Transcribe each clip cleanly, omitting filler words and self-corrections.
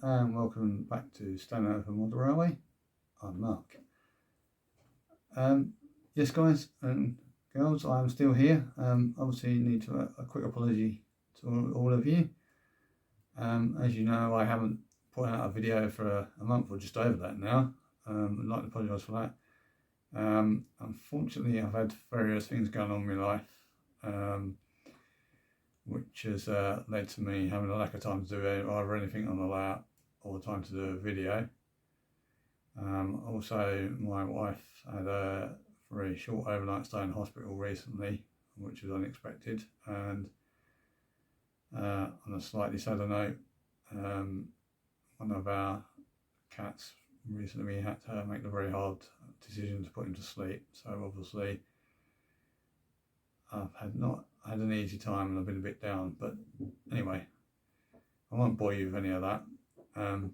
and welcome back to Stone Over Model Railway. I'm Mark. Yes guys and girls, I'm still here. Obviously need to a quick apology to all of you. As you know, I haven't put out a video for a month or just over that now. I'd like to apologise for that. Unfortunately, I've had various things going on in my life, which has led to me having a lack of time to do either anything on the layout or time to do a video. Also, my wife had a very short overnight stay in hospital recently, which was unexpected, and on a slightly sadder note, one of our cats recently had to make the very hard decision to put him to sleep. So obviously I've not had an easy time and I've been a bit down, but anyway, I won't bore you with any of that.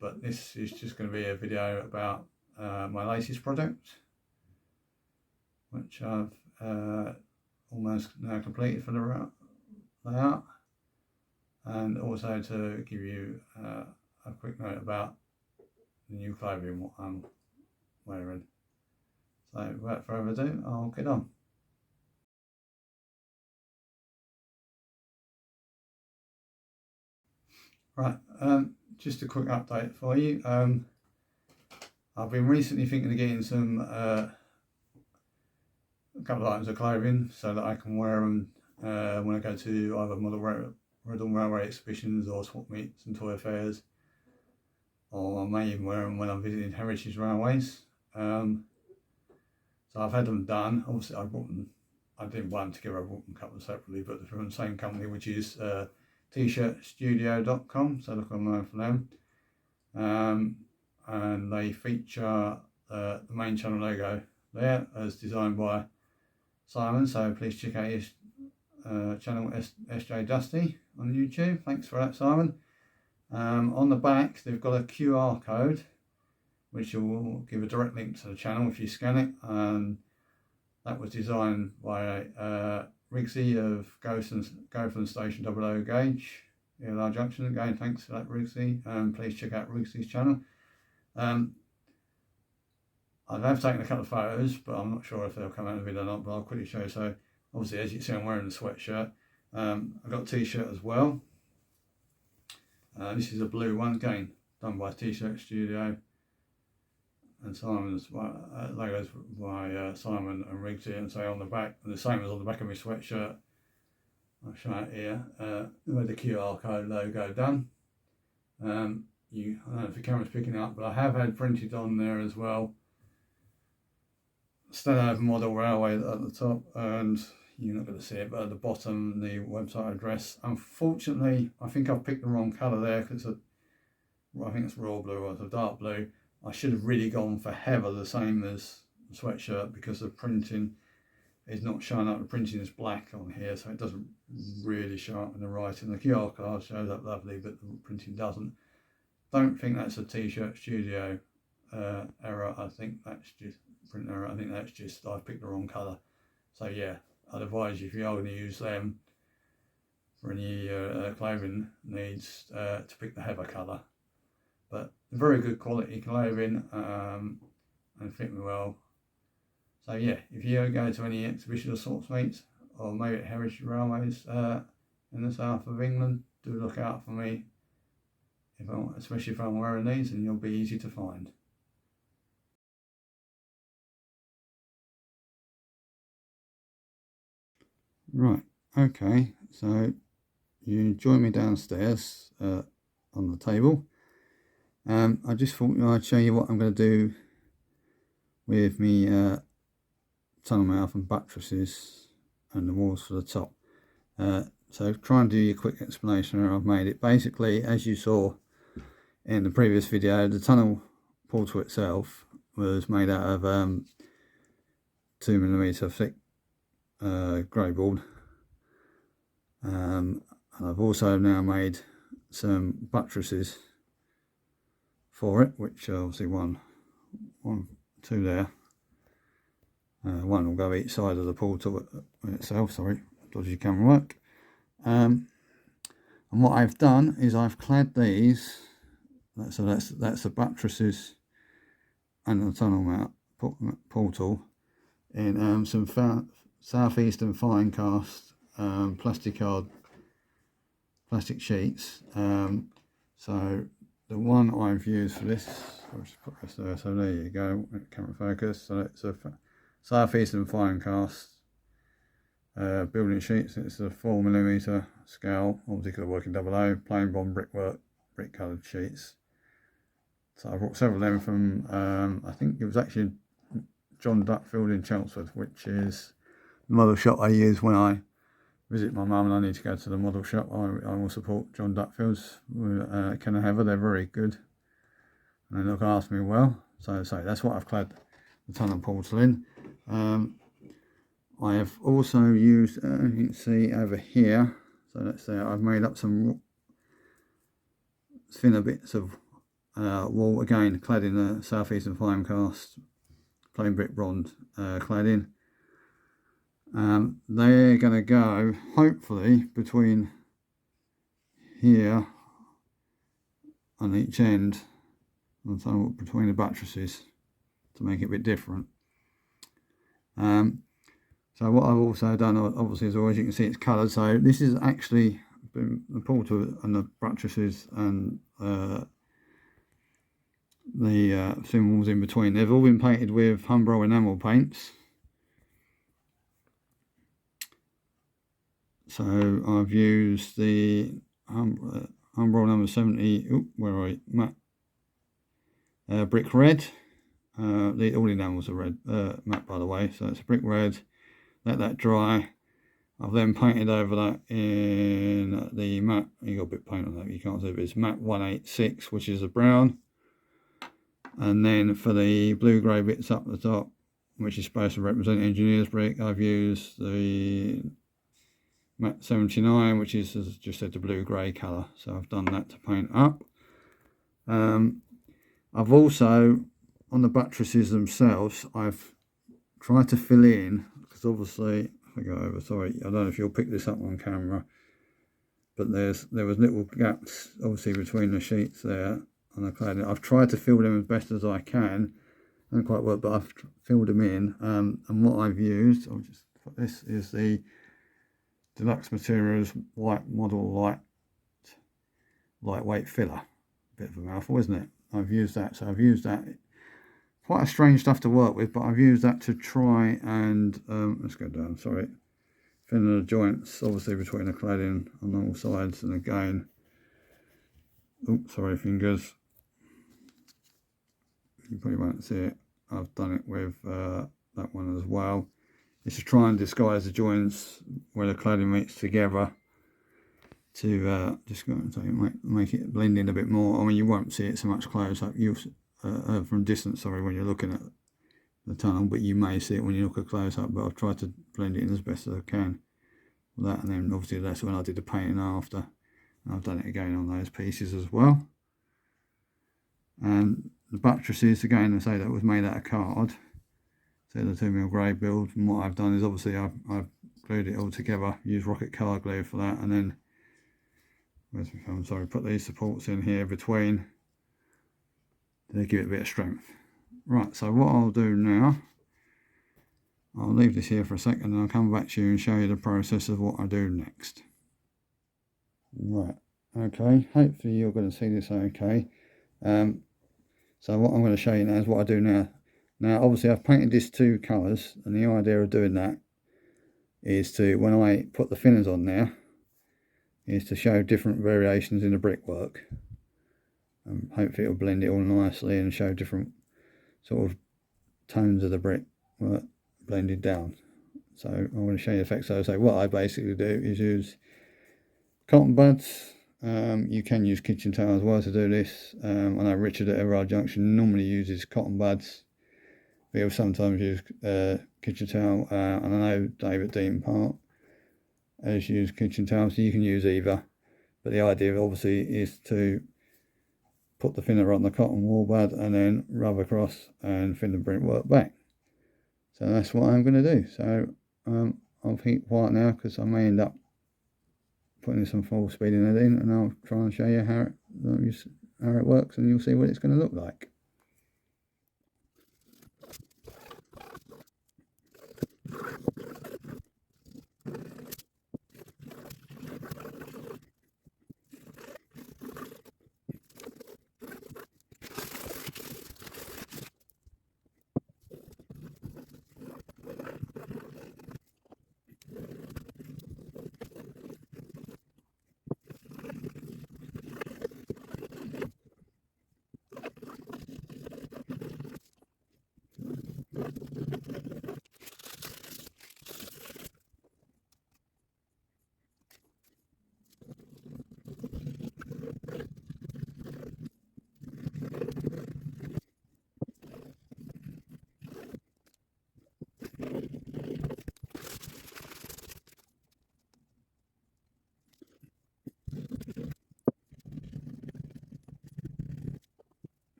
But this is just going to be a video about my latest project, which I've almost now completed for the layout, and also to give you a quick note about the new clothing what I'm wearing. So without further ado, I'll get on. Right, just a quick update for you. I've been recently thinking of getting some a couple of items of clothing so that I can wear them when I go to either model railway exhibitions or swap meets and toy fairs, or I may even wear them when I'm visiting heritage railways. So I've had them done. Obviously I bought them, I didn't buy them together, I bought them a couple separately, but they're from the same company, which is t-shirtstudio.com, so look online for them. And they feature the main channel logo there as designed by Simon, so please check out his channel SJ Dusty on YouTube. Thanks for that, Simon. On the back they've got a QR code which will give a direct link to the channel if you scan it, and that was designed by Rigsy of Gotham Station 00 Gauge, ELR Junction. Again, thanks for that, Rigsy. Please check out Rigsy's channel. I have taken a couple of photos, but I'm not sure if they'll come out in the video or not, but I'll quickly show you. So obviously, as you can see, I'm wearing the sweatshirt. I've got a t-shirt as well. This is a blue one, again done by T-Shirt Studio, and Simon's logos by Simon and Rigsy, and so on the back, and the same as on the back of my sweatshirt. I'll show it here with the QR code logo done. I don't know if the camera's picking up, but I have had printed on there as well Stone Over Model Railway at the top, and you're not going to see it, but at the bottom the website address. Unfortunately, I think I've picked the wrong colour there, because I think it's royal blue or it's a dark blue. I should have really gone for heather, the same as the sweatshirt, because the printing is not showing up. The printing is black on here, so it doesn't really show up in the writing. The QR card shows up lovely, but the printing doesn't. Don't think that's a T-Shirt Studio error. I think that's just print error. I think that's just I've picked the wrong colour. So yeah, I'd advise you, if you are going to use them for any clothing needs, to pick the heather colour. But very good quality clothing, and fit me well. So yeah, if you go to any exhibition or sorts meets, or maybe at heritage railways in the south of England, do look out for me, especially if I'm wearing these, and you'll be easy to find. Right, okay, so you join me downstairs on the table. I just thought I'd show you what I'm going to do with me tunnel mouth and buttresses and the walls for the top. So try and do your quick explanation how I've made it. Basically, as you saw in the previous video, the tunnel portal itself was made out of 2mm thick grey board, and I've also now made some buttresses for it, which are obviously two there. One will go each side of the portal itself. Sorry, dodgy camera work. And what I've done is I've clad these So that's the buttresses and the tunnel mount portal in some southeastern fine cast plastic sheets. So the one I've used for this, I'll just put this there. So there you go, camera focus. So it's a southeastern fine cast building sheets. It's a 4mm scale. Obviously, could have worked in 00, plain bond brickwork, brick coloured sheets. So I brought several of them from, I think it was actually John Duckfield in Chelmsford, which is the model shop I use when I visit my mum and I need to go to the model shop. I will support John Duckfield's. Can I have her? They're very good. And they look after me well. So that's what I've clad the tunnel portal in. I have also used, you can see over here, so let's say I've made up some thinner bits of wall, again clad in the southeastern fine cast plain brick bronze cladding. They're going to go hopefully between here and each end, and so between the buttresses to make it a bit different. So what I've also done, obviously, as always, you can see it's coloured. So this is actually the portal and the buttresses and the thin walls in between. They've all been painted with Humbrol enamel paints. So I've used the Humbrol number 70. Where are we? Matte brick red. All the enamels are red, matte, by the way. So it's a brick red. Let that dry. I've then painted over that in the matte. You got a bit of paint on that. You can't see it, but it's matte 186, which is a brown. And then for the blue-grey bits up the top, which is supposed to represent engineer's brick, I've used the matte 79, which is, as I just said, the blue-grey colour. So I've done that to paint up. I've also, on the buttresses themselves, I've tried to fill in, because obviously, if I go over, sorry, I don't know if you'll pick this up on camera, but there was little gaps, obviously, between the sheets there and the cladding. I've tried to fill them as best as I can. Don't quite work, but I've filled them in. And what I've used, I'll just put this, is the Deluxe Materials White Model Lightweight Filler. Bit of a mouthful, isn't it? I've used that. So I've used that. Quite a strange stuff to work with, but I've used that to try and let's go down, sorry, thin the joints obviously between the cladding on all sides. And again, oops, sorry, fingers, you probably won't see it. I've done it with that one as well. It's to try and disguise the joints where the cladding meets together, to just go and make it blend in a bit more. I mean, you won't see it so much close up. You'll from distance, sorry, when you're looking at the tunnel, but you may see it when you look at close up. But I've tried to blend it in as best as I can with that, and then obviously that's when I did the painting after. And I've done it again on those pieces as well. And the buttresses, again, I say that was made out of card. So the 2mm grey build, and what I've done is obviously I've glued it all together, used rocket card glue for that, and then I'm sorry, put these supports in here between to give it a bit of strength. Right, so what I'll do now, I'll leave this here for a second and I'll come back to you and show you the process of what I do next. Right, okay, hopefully you're going to see this okay. So what I'm going to show you now is what I do now. Now obviously I've painted this two colours, and the idea of doing that is to, when I put the thinners on there, is to show different variations in the brickwork. Hopefully it'll blend it all nicely and show different sort of tones of the brick blended down. So I'm going to show you the effects. So what I basically do is use cotton buds. You can use kitchen towel as well to do this. I know Richard at Everard Junction normally uses cotton buds. He'll sometimes use kitchen towel, and I know Dave at Dean Park has used kitchen towel, so you can use either. But the idea obviously is to put the thinner on the cotton wall bud and then rub across and thin the brickwork back. So that's what I'm going to do. So I'll heat white now, because I may end up putting some full speed in it in, and I'll try and show you how how it works, and you'll see what it's going to look like.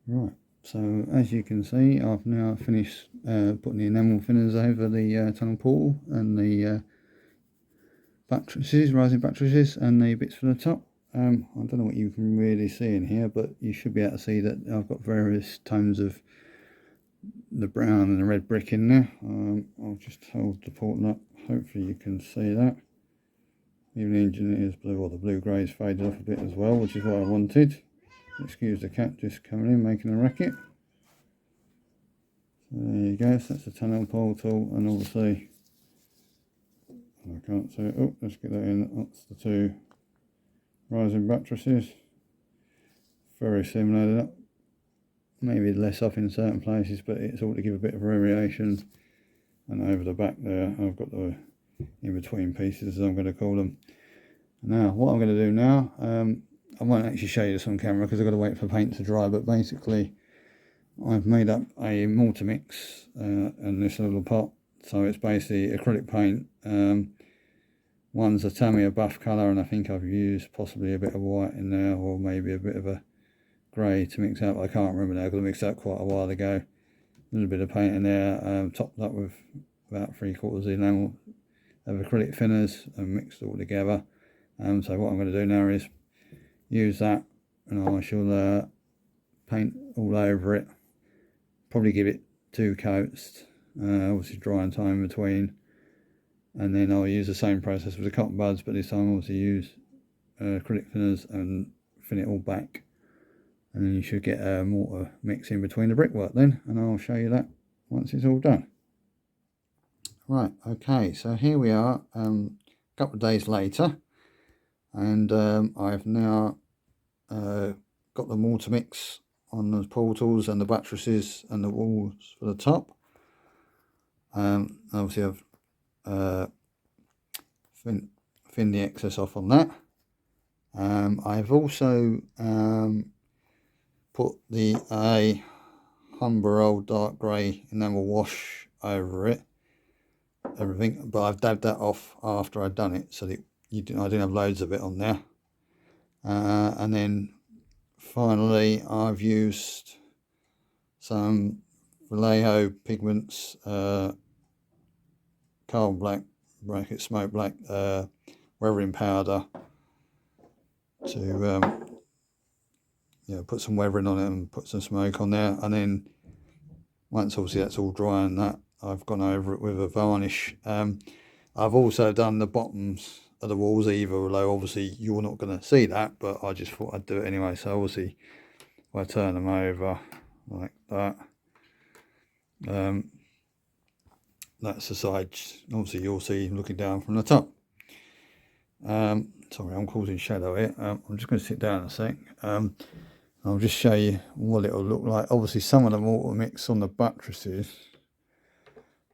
Right, so as you can see, I've now finished putting the enamel thinners over the tunnel portal and the buttresses, rising buttresses, and the bits for the top. I don't know what you can really see in here, but you should be able to see that I've got various tones of the brown and the red brick in there. I'll just hold the portal up, hopefully you can see that. Even the engineer's blue, or the blue grey's faded off a bit as well, which is what I wanted. Excuse the cat just coming in making a racket. So there you go, so that's the tunnel portal, and obviously I can't see it. Oh, let's get that in. That's the two rising buttresses. Very similar, maybe less off in certain places, but it's all to give a bit of variation. And over the back there, I've got the in-between pieces, as I'm going to call them. Now, what I'm going to do now, I won't actually show you this on camera because I've got to wait for paint to dry, but basically I've made up a mortar mix in this little pot. So it's basically acrylic paint. One's a Tamiya buff colour, and I think I've used possibly a bit of white in there, or maybe a bit of a grey to mix out. I can't remember now because I mixed that quite a while ago. A little bit of paint in there, topped up with about 3/4 of the enamel of acrylic thinners and mixed it all together. So what I'm going to do now is use that, and I shall paint all over it. Probably give it 2 coats, obviously drying time in between, and then I'll use the same process with the cotton buds, but this time I'll obviously use acrylic thinners and thin it all back, and then you should get a mortar mix in between the brickwork then, and I'll show you that once it's all done. Right, okay, so here we are, a couple of days later, and I've now got the mortar mix on the portals and the buttresses and the walls for the top. Obviously I've thinned the excess off on that. I've also put a Humber Old Dark Grey enamel wash over it, everything, but I've dabbed that off after I'd done it, so that I didn't have loads of it on there. And then finally I've used some Vallejo Pigments Coal Black bracket Smoke Black weathering powder to put some weathering on it and put some smoke on there. And then once obviously that's all dry and that, I've gone over it with a varnish. I've also done the bottoms of the walls either, although obviously you're not going to see that, but I just thought I'd do it anyway. So obviously if I turn them over like that, that's the sides, obviously you'll see looking down from the top. Sorry, I'm causing shadow here. I'm just going to sit down a sec. I'll just show you what it'll look like. Obviously some of the mortar mix on the buttresses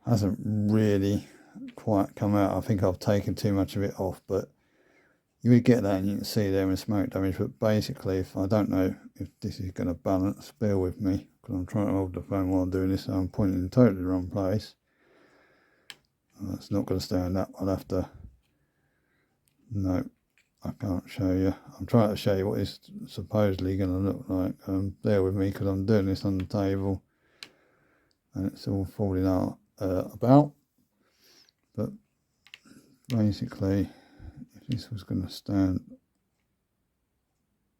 hasn't really quite come out. I think I've taken too much of it off, but you would get that, and you can see there in smoke damage. But basically, if I don't know if this is going to balance, bear with me, because I'm trying to hold the phone while I'm doing this, so I'm pointing in totally the wrong place. That's not going to stand up. I'll have to, no, I can't show you. I'm trying to show you what it's supposedly going to look like. Bear with me, because I'm doing this on the table and it's all falling out about. But basically, if this was going to stand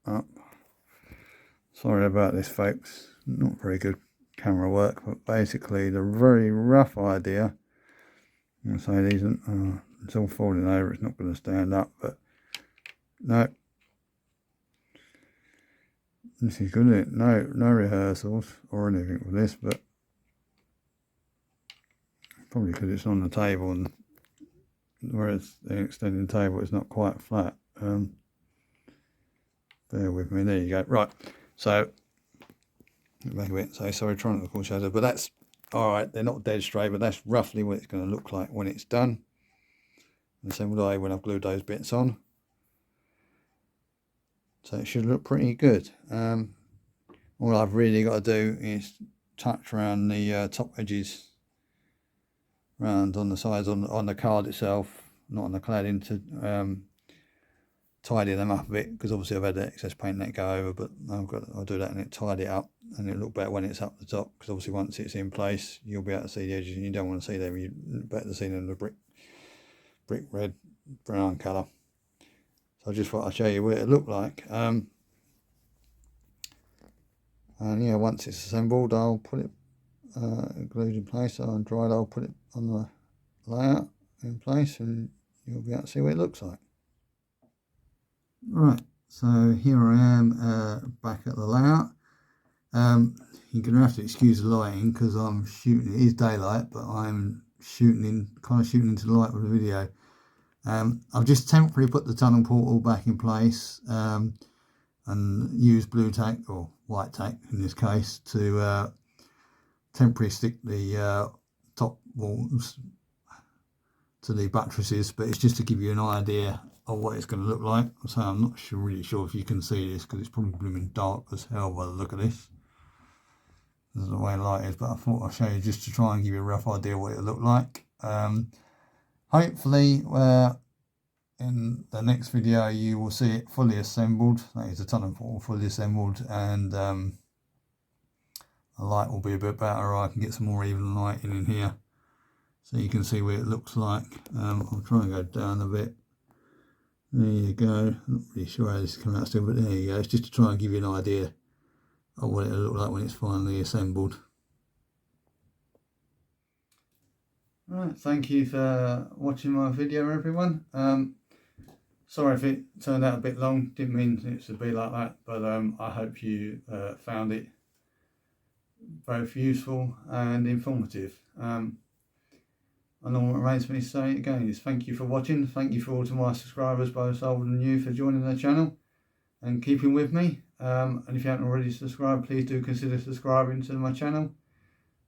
up, sorry about this folks, not very good camera work, but basically the very rough idea, I'm going to say these it's all falling over, it's not going to stand up, but no, this is good, isn't it? No rehearsals or anything with this, but probably because it's on the table, and whereas the extending table is not quite flat. Bear with me, there you go. Right, so back a bit, so sorry, trying to look all shadow, but that's all right. They're not dead straight, but that's roughly what it's going to look like when it's done. And same with I when I've glued those bits on. So it should look pretty good. All I've really got to do is touch around the top edges, round on the sides on the card itself, not on the cladding, to tidy them up a bit, because obviously I've had the excess paint let go over, but I'll do that and it tidy it up, and it'll look better when it's up the top, because obviously once it's in place you'll be able to see the edges, and you don't want to see them. You better to see them in the brick red brown colour. So I just thought I'd show you what it looked like. And yeah, once it's assembled I'll put it glued in place, and dried I'll put it on the layout in place, and you'll be able to see what it looks like. Right, so here I am back at the layout. You're going to have to excuse the lighting because I'm shooting, it is daylight, but I'm kind of shooting into the light with the video. I've just temporarily put the tunnel portal back in place and used blue tack, or white tack in this case, to temporarily stick the top walls to the buttresses, but it's just to give you an idea of what it's going to look like. So I'm not really sure if you can see this, because it's probably blooming dark as hell by the look of this. This is the way the light is, but I thought I'd show you just to try and give you a rough idea what it looked like. Hopefully in the next video you will see it fully assembled. That is the tunnel portal fully assembled, and the light will be a bit better. I can get some more even lighting in here so you can see what it looks like. I'll try and go down a bit. There you go. I'm not really sure how this is coming out still, but there you go. It's just to try and give you an idea of what it'll look like when it's finally assembled. Right, thank you for watching my video, everyone. Sorry if it turned out a bit long, didn't mean it to be like that, but I hope you found it both useful and informative. And all that remains for me to say again is thank you for watching. Thank you for all to my subscribers, both old and new, for joining the channel and keeping with me. And if you haven't already subscribed, please do consider subscribing to my channel.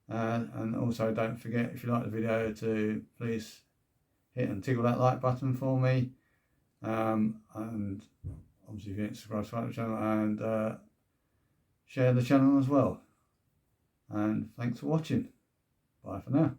And also don't forget, if you like the video, to please hit and tickle that like button for me. And obviously if you haven't subscribed to the channel, and share the channel as well. And thanks for watching. Bye for now.